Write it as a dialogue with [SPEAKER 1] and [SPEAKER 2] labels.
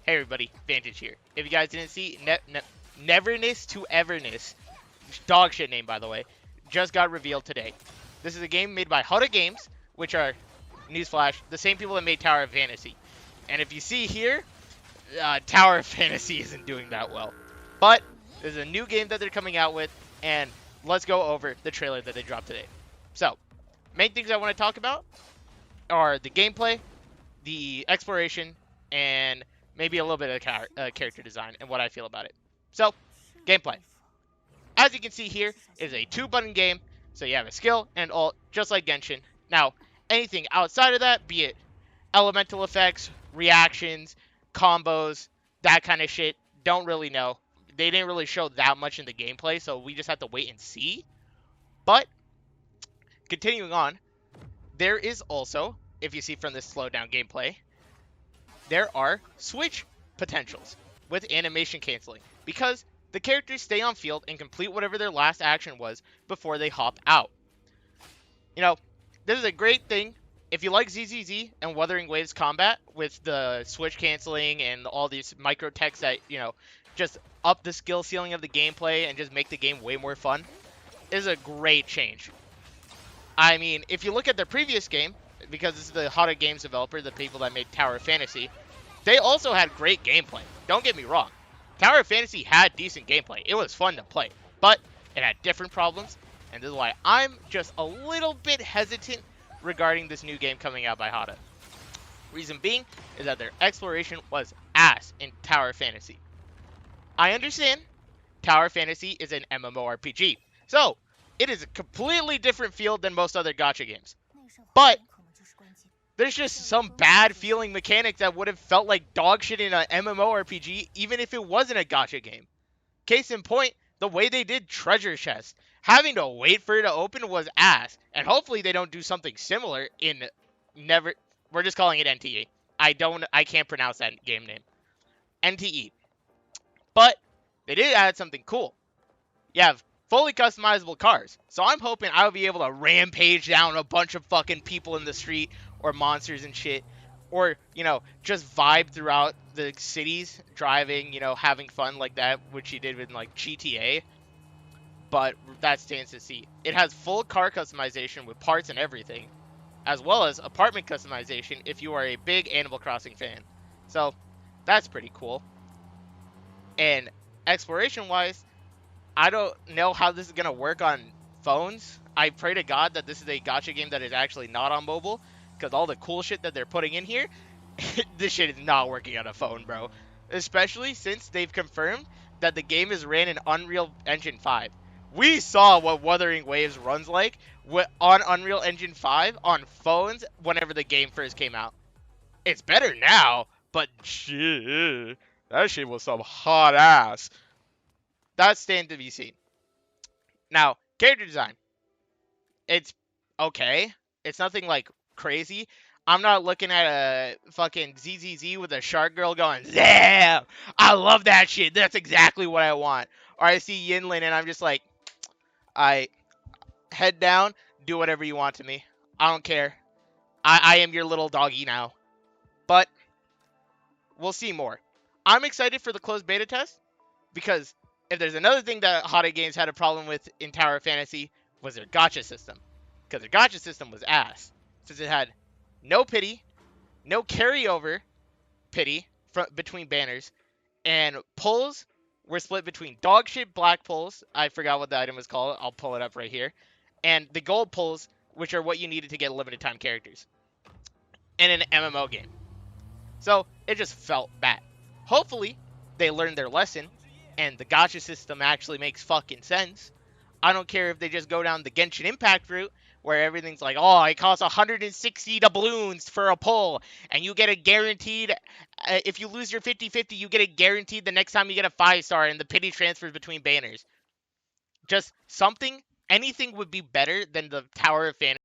[SPEAKER 1] Hey everybody, Vantage here. If you guys didn't see, Neverness to Everness, dog shit name by the way, just got revealed today. This is a game made by HOTTA Games, which are, newsflash, the same people that made Tower of Fantasy. And if you see here, Tower of Fantasy isn't doing that well. But there's a new game that they're coming out with, and let's go over the trailer that they dropped today. So, main things I want to talk about are the gameplay, the exploration, and maybe a little bit of character design and what I feel about it. So, gameplay. As you can see here, it is a 2-button game, so you have a skill and ult, just like Genshin. Now, anything outside of that, be it elemental effects, reactions, combos, that kind of shit, don't really know. They didn't really show that much in the gameplay, so we just have to wait and see. But, continuing on, there is also, if you see from this slowdown gameplay, there are switch potentials with animation canceling because the characters stay on field and complete whatever their last action was before they hop out. You know, this is a great thing if you like ZZZ and Wuthering Waves combat with the switch canceling and all these micro techs that, you know, just up the skill ceiling of the gameplay and just make the game way more fun. It is a great change. I mean, if you look at their previous game, because this is the HOTTA Games developer, the people that made Tower of Fantasy, they also had great gameplay. Don't get me wrong. Tower of Fantasy had decent gameplay. It was fun to play, but it had different problems, and this is why I'm just a little bit hesitant regarding this new game coming out by HOTTA. Reason being is that their exploration was ass in Tower of Fantasy. I understand Tower of Fantasy is an MMORPG, so it is a completely different field than most other gacha games. But there's just some bad feeling mechanics that would have felt like dog shit in an MMORPG, even if it wasn't a gacha game. Case in point, the way they did Treasure Chest. Having to wait for it to open was ass. And hopefully they don't do something similar in we're just calling it NTE. I can't pronounce that game name. NTE. But they did add something cool. You have fully customizable cars. So I'm hoping I'll be able to rampage down a bunch of fucking people in the street or monsters and shit. Or, you know, just vibe throughout the cities, driving, you know, having fun like that, which you did with, like, GTA. But that stands to see. It has full car customization with parts and everything, as well as apartment customization if you are a big Animal Crossing fan. So, that's pretty cool. And exploration-wise, I don't know how this is going to work on phones. I pray to God that this is a gacha game that is actually not on mobile, because all the cool shit that they're putting in here, this shit is not working on a phone, bro. Especially since they've confirmed that the game is ran in Unreal Engine 5. We saw what Wuthering Waves runs like on Unreal Engine 5 on phones whenever the game first came out. It's better now, but shit, that shit was some hot ass. That stands to be seen. Now, character design. It's okay. It's nothing like crazy. I'm not looking at a fucking ZZZ with a shark girl going, yeah, I love that shit. That's exactly what I want. Or I see Yinlin and I'm just like, I head down, do whatever you want to me. I don't care. I am your little doggy now. But we'll see more. I'm excited for the closed beta test because if there's another thing that HOTTA Games had a problem with in Tower of Fantasy was their gacha system. Because their gacha system was ass. Since it had no pity, no carryover pity between banners, and pulls were split between dog shit black pulls, I forgot what the item was called, I'll pull it up right here, and the gold pulls, which are what you needed to get limited time characters in an MMO game. So it just felt bad. Hopefully they learned their lesson and the gacha system actually makes fucking sense. I don't care if they just go down the Genshin Impact route where everything's like, oh, it costs 160 doubloons for a pull, and you get a guaranteed, if you lose your 50-50, you get it guaranteed the next time you get a 5-star, and the pity transfers between banners. Just something, anything would be better than the Tower of Fantasy.